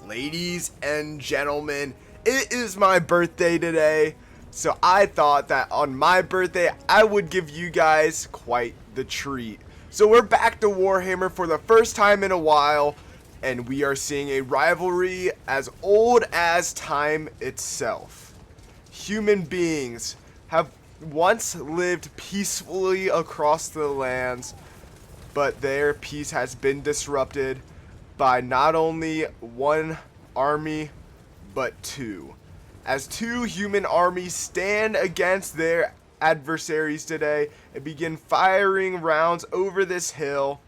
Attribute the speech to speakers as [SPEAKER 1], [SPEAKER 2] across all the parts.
[SPEAKER 1] Ladies and gentlemen, it is my birthday today, so I thought that on my birthday I would give you guys quite the treat. So we're back to Warhammer for the first time in a while, and we are seeing a rivalry as old as time itself. Human beings have once lived peacefully across the lands, but their peace has been disrupted by not only one army, but two. As two human armies stand against their adversaries today and begin firing rounds over this hill,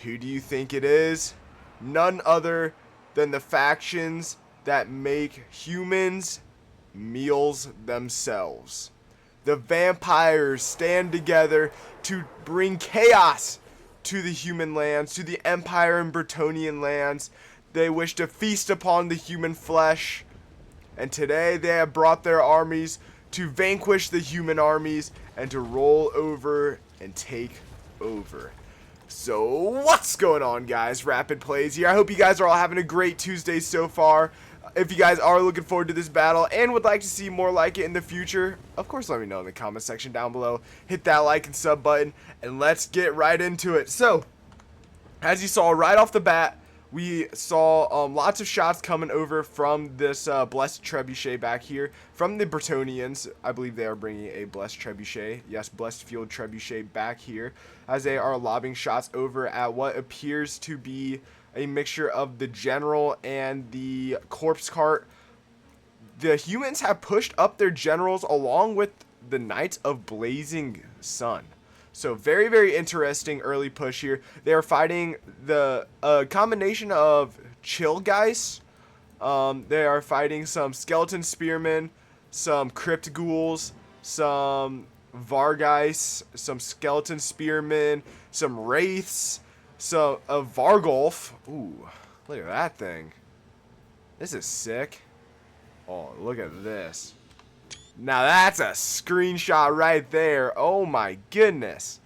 [SPEAKER 1] who do you think it is? None other than the factions that make humans meals themselves. The vampires stand together to bring chaos to the human lands, to the Empire and Bretonnian lands. They wish to feast upon the human flesh, and today they have brought their armies to vanquish the human armies and to roll over and take over. So what's going on, guys? Rapid Plays here. I hope you guys are all having a great Tuesday so far. If you guys are looking forward to this battle and would like to see more like it in the future, of course let me know in the comment section down below. Hit that like and sub button, and let's get right into it. So, as you saw right off the bat, we saw lots of shots coming over from this Blessed Trebuchet back here. From the Bretonnians, I believe they are bringing a Blessed Trebuchet. Yes, Blessed Field Trebuchet back here, as they are lobbing shots over at what appears to be a mixture of the general and the corpse cart. The humans have pushed up their generals along with the Knights of Blazing Sun. So very, very interesting early push here. They are fighting the combination of chill guys. They are fighting some skeleton spearmen, some crypt ghouls, some vargeis, some skeleton spearmen, some wraiths. So, a Vargolf. Ooh, look at that thing. This is sick. Oh, look at this. Now that's a screenshot right there. Oh my goodness.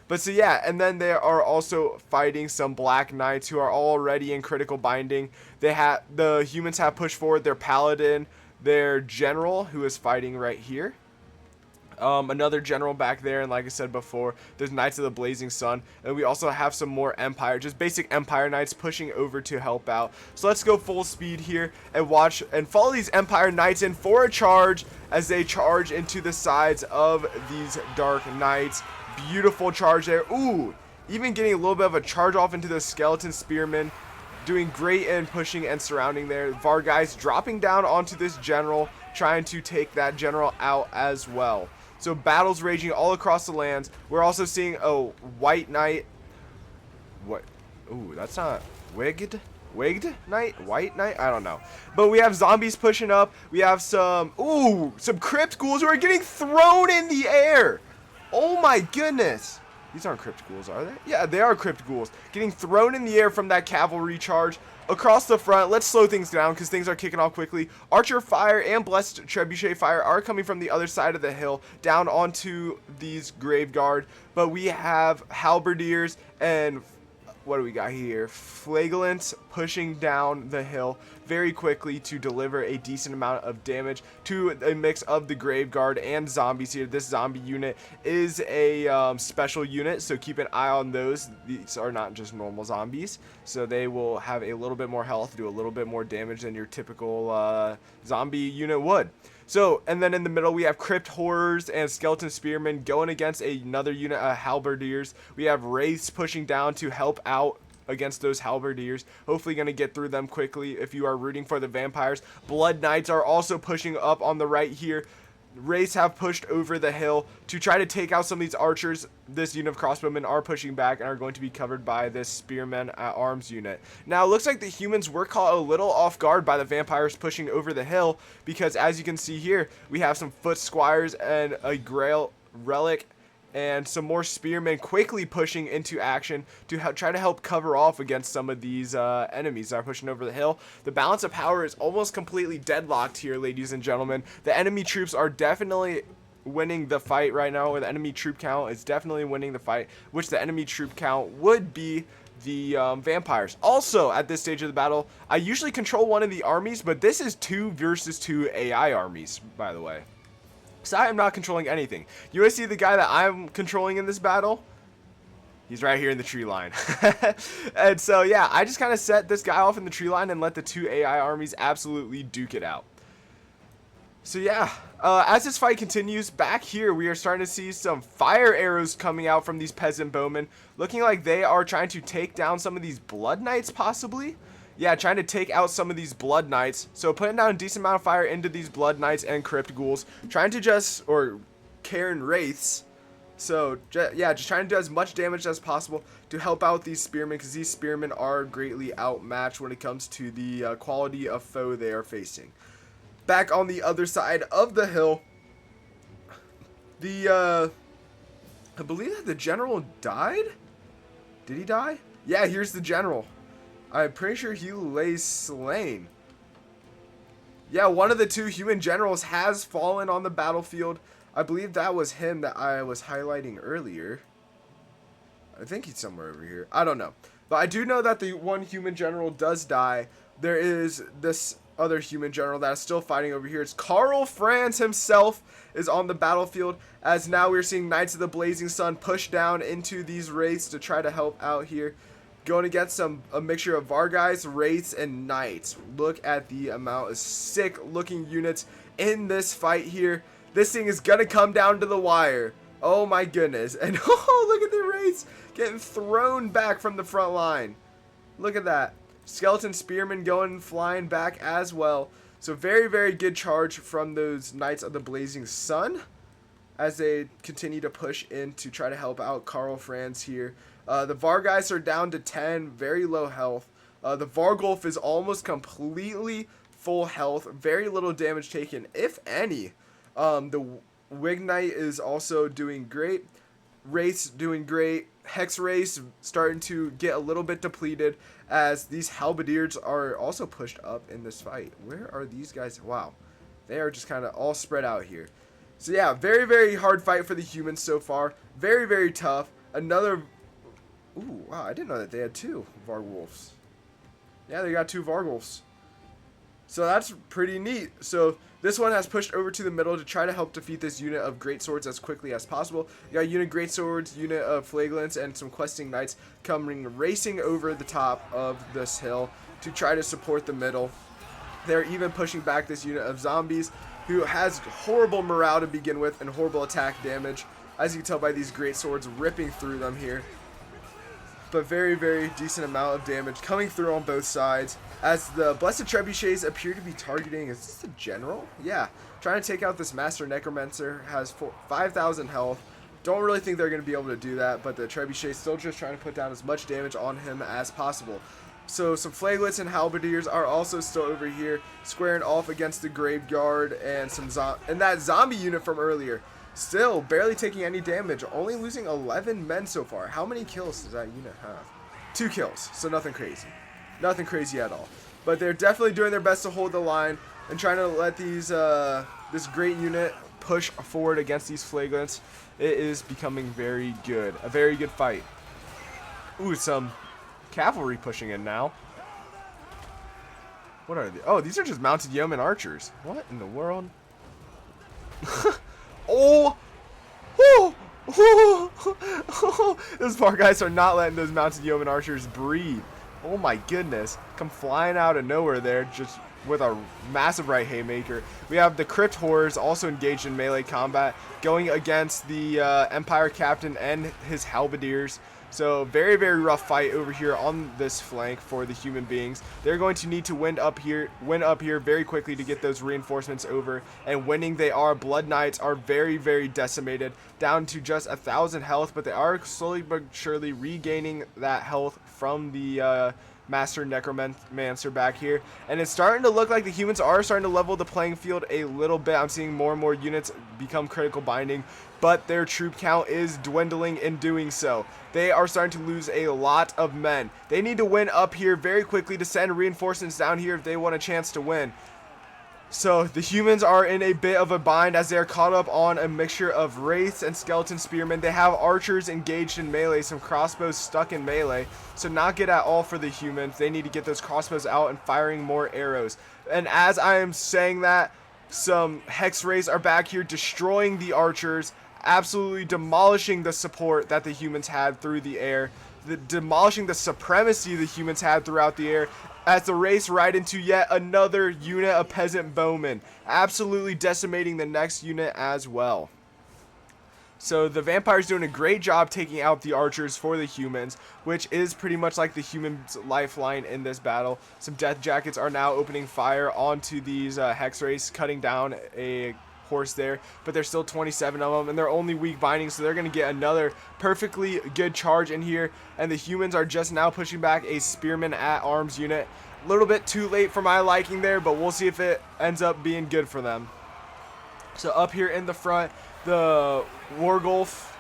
[SPEAKER 1] But so yeah, and then they are also fighting some Black Knights who are already in critical binding. The humans have pushed forward their paladin, their general, who is fighting right here. Another general back there, and like I said before, there's Knights of the Blazing Sun, and we also have some more Empire, just basic Empire Knights pushing over to help out. So let's go full speed here and watch and follow these Empire Knights in for a charge as they charge into the sides of these Dark Knights. Beautiful charge there. Ooh, even getting a little bit of a charge off into the Skeleton Spearmen. Doing great in pushing and surrounding there. Vargeis dropping down onto this general, trying to take that general out as well. So battles raging all across the lands. We're also seeing a White Knight. What? Ooh, that's not wigged knight, white knight, I don't know. But we have zombies pushing up. We have some crypt ghouls who are getting thrown in the air. Oh my goodness. These aren't crypt ghouls, are they? Yeah, they are crypt ghouls. Getting thrown in the air from that cavalry charge. Across the front, let's slow things down because things are kicking off quickly. Archer fire and Blessed Trebuchet fire are coming from the other side of the hill down onto these grave guard. But we have halberdiers and what do we got here? Flagellants pushing down the hill very quickly to deliver a decent amount of damage to a mix of the grave guard and zombies here. This zombie unit is a special unit, so keep an eye on those. These are not just normal zombies, so they will have a little bit more health, do a little bit more damage than your typical zombie unit would. So, and then in the middle, we have Crypt Horrors and Skeleton Spearmen going against another unit of Halberdiers. We have Wraiths pushing down to help out against those Halberdiers. Hopefully going to get through them quickly if you are rooting for the Vampires. Blood Knights are also pushing up on the right here. Wraiths have pushed over the hill to try to take out some of these archers. This unit of crossbowmen are pushing back and are going to be covered by this spearmen at arms unit. Now it looks like the humans were caught a little off guard by the vampires pushing over the hill, because as you can see here, we have some foot squires and a grail relic and some more spearmen quickly pushing into action to try to help cover off against some of these enemies that are pushing over the hill. The balance of power is almost completely deadlocked here, ladies and gentlemen. The enemy troops are definitely winning the fight right now, or the enemy troop count is definitely winning the fight, which the enemy troop count would be the vampires. Also, at this stage of the battle, I usually control one of the armies, but this is 2 versus 2 AI armies, by the way. So I am not controlling anything. You guys see the guy that I'm controlling in this battle? He's right here in the tree line. And so, yeah, I just kind of set this guy off in the tree line and let the 2 AI armies absolutely duke it out. So, yeah, as this fight continues, back here we are starting to see some fire arrows coming out from these peasant bowmen. Looking like they are trying to take down some of these blood knights, possibly. Yeah, trying to take out some of these blood knights. So, putting down a decent amount of fire into these blood knights and crypt ghouls. Trying to just, or Karen wraiths. So, yeah, just trying to do as much damage as possible to help out these spearmen, because these spearmen are greatly outmatched when it comes to the quality of foe they are facing. Back on the other side of the hill, I believe that the general died? Did he die? Yeah, here's the general. I'm pretty sure he lays slain. Yeah, one of the 2 human generals has fallen on the battlefield. I believe that was him that I was highlighting earlier. I think he's somewhere over here. I don't know. But I do know that the 1 human general does die. There is this other human general that is still fighting over here. It's Karl Franz himself is on the battlefield, as now we're seeing Knights of the Blazing Sun push down into these wraiths to try to help out here. Going against a mixture of Vargheists, wraiths, and knights. Look at the amount of sick looking units in this fight here. This thing is going to come down to the wire. Oh my goodness. And oh, look at the wraiths getting thrown back from the front line. Look at that. Skeleton spearmen going flying back as well. So very, very good charge from those Knights of the Blazing Sun as they continue to push in to try to help out Karl Franz here. The Vargheists are down to 10, very low health. The Vargulf is almost completely full health, very little damage taken, if any. The Wig Knight is also doing great. Wraiths doing great. Hex Race starting to get a little bit depleted as these Halberdiers are also pushed up in this fight. Where are these guys? Wow. They are just kind of all spread out here. So yeah, very, very hard fight for the humans so far. Very, very tough. Another... Ooh, wow, I didn't know that they had 2 Vargulfs. Yeah, they got 2 Vargulfs. So that's pretty neat. So this one has pushed over to the middle to try to help defeat this unit of greatswords as quickly as possible. You got a unit of greatswords, unit of flagelants, and some questing knights coming racing over the top of this hill to try to support the middle. They're even pushing back this unit of zombies who has horrible morale to begin with and horrible attack damage, as you can tell by these greatswords ripping through them here. But very, very decent amount of damage coming through on both sides as the Blessed Trebuchets appear to be targeting. Is this the general? Yeah, trying to take out this Master Necromancer. Has 5,000 health. Don't really think they're going to be able to do that, but the Trebuchet still just trying to put down as much damage on him as possible. So some Flaglets and Halberdiers are also still over here squaring off against the Graveyard and that zombie unit from earlier. Still barely taking any damage, only losing 11 men so far. How many kills does that unit have? 2 kills, so nothing crazy. Nothing crazy at all. But they're definitely doing their best to hold the line and trying to let these this great unit push forward against these Flaglets. It is becoming very good. A very good fight. Ooh, some cavalry pushing in now. What are they? Oh, these are just mounted yeoman archers. What in the world? Oh! Those poor guys are not letting those mounted yeoman archers breathe. Oh my goodness. Come flying out of nowhere there, just with a massive right haymaker. We have the Crypt Horrors also engaged in melee combat, going against the Empire Captain and his Halberdiers. So very, very rough fight over here on this flank for the human beings. They're going to need to win up here very quickly to get those reinforcements over. And winning they are. Blood Knights are very, very decimated, down to just 1,000 health, but they are slowly but surely regaining that health from the Master Necromancer back here. And it's starting to look like the humans are starting to level the playing field a little bit. I'm seeing more and more units become critical binding, but their troop count is dwindling in doing so. They are starting to lose a lot of men. They need to win up here very quickly to send reinforcements down here if they want a chance to win. So the humans are in a bit of a bind as they are caught up on a mixture of wraiths and skeleton spearmen. They have archers engaged in melee, some crossbows stuck in melee. So not good at all for the humans. They need to get those crossbows out and firing more arrows. And as I am saying that, some hex wraiths are back here destroying the archers, absolutely demolishing the support that the humans had through the air, demolishing the supremacy the humans had throughout the air, as the race ride into yet another unit of peasant bowmen, absolutely decimating the next unit as well. So the vampires doing a great job taking out the archers for the humans, which is pretty much like the humans' lifeline in this battle. Some death jackets are now opening fire onto these hex wraiths, cutting down a horse there, but there's still 27 of them, and they're only weak binding, so they're going to get another perfectly good charge in here, and the humans are just now pushing back a spearman at arms unit. A little bit too late for my liking there, but we'll see if it ends up being good for them. So up here in the front, the Vargulf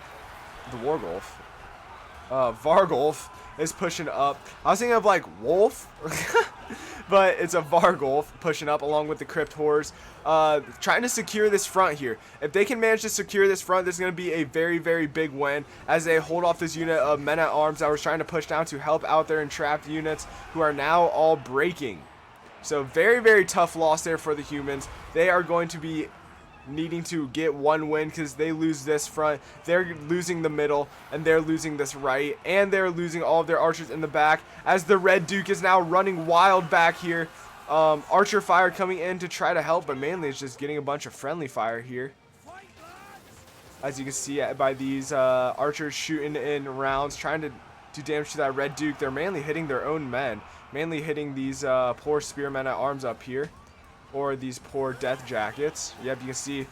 [SPEAKER 1] is pushing up. I was thinking of like wolf, but it's a Vargulf pushing up along with the crypt horrors, trying to secure this front here. If they can manage to secure this front, this is going to be a very, very big win as they hold off this unit of men at arms that was trying to push down to help out their entrapped units who are now all breaking. So very, very tough loss there for the humans. They are going to be needing to get one win because they lose this front, they're losing the middle, and they're losing this right, and they're losing all of their archers in the back as the Red Duke is now running wild back here. Archer fire coming in to try to help, but mainly it's just getting a bunch of friendly fire here, as you can see by these archers shooting in rounds trying to do damage to that Red Duke. They're mainly hitting their own men, mainly hitting these poor spearmen at arms up here, or these poor death jackets. Yep, you can see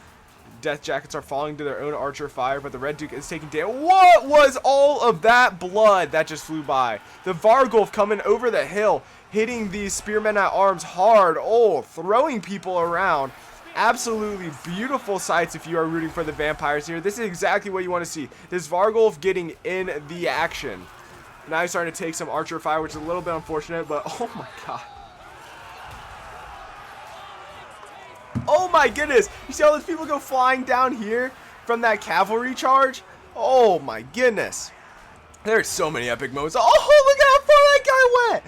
[SPEAKER 1] death jackets are falling to their own archer fire, but the Red Duke is taking damage. What was all of that blood that just flew by? The Vargulf coming over the hill, hitting these spearmen at arms hard, throwing people around. Absolutely beautiful sights if you are rooting for the vampires here. This is exactly what you want to see. This Vargulf getting in the action. Now he's starting to take some archer fire, which is a little bit unfortunate, but oh my god. Oh my goodness, you see all those people go flying down here from that cavalry charge? Oh my goodness. There's so many epic moments. Oh, look at how far that guy went.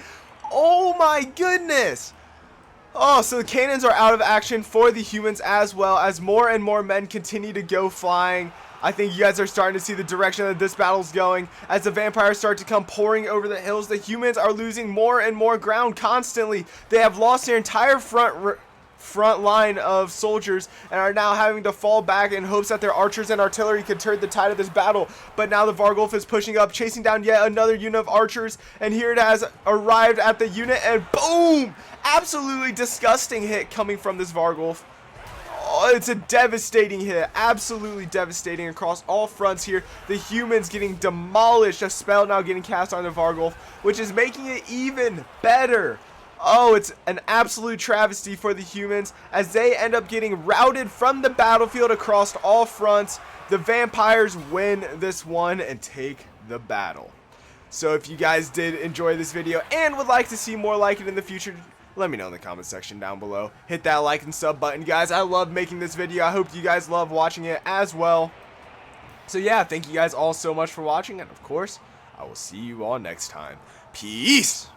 [SPEAKER 1] Oh my goodness. Oh, so the cannons are out of action for the humans as well as more and more men continue to go flying. I think you guys are starting to see the direction that this battle's going. As the vampires start to come pouring over the hills, the humans are losing more and more ground constantly. They have lost their entire front line of soldiers and are now having to fall back in hopes that their archers and artillery could turn the tide of this battle. But now the Vargulf is pushing up, chasing down yet another unit of archers, and here it has arrived at the unit, and boom! Absolutely disgusting hit coming from this Vargulf. Oh, it's a devastating hit, absolutely devastating across all fronts here. The humans getting demolished, a spell now getting cast on the Vargulf, which is making it even better. Oh, it's an absolute travesty for the humans as they end up getting routed from the battlefield across all fronts. The vampires win this one and take the battle. So if you guys did enjoy this video and would like to see more like it in the future, let me know in the comment section down below. Hit that like and sub button, guys. I love making this video. I hope you guys love watching it as well. So yeah, thank you guys all so much for watching, and of course, I will see you all next time. Peace!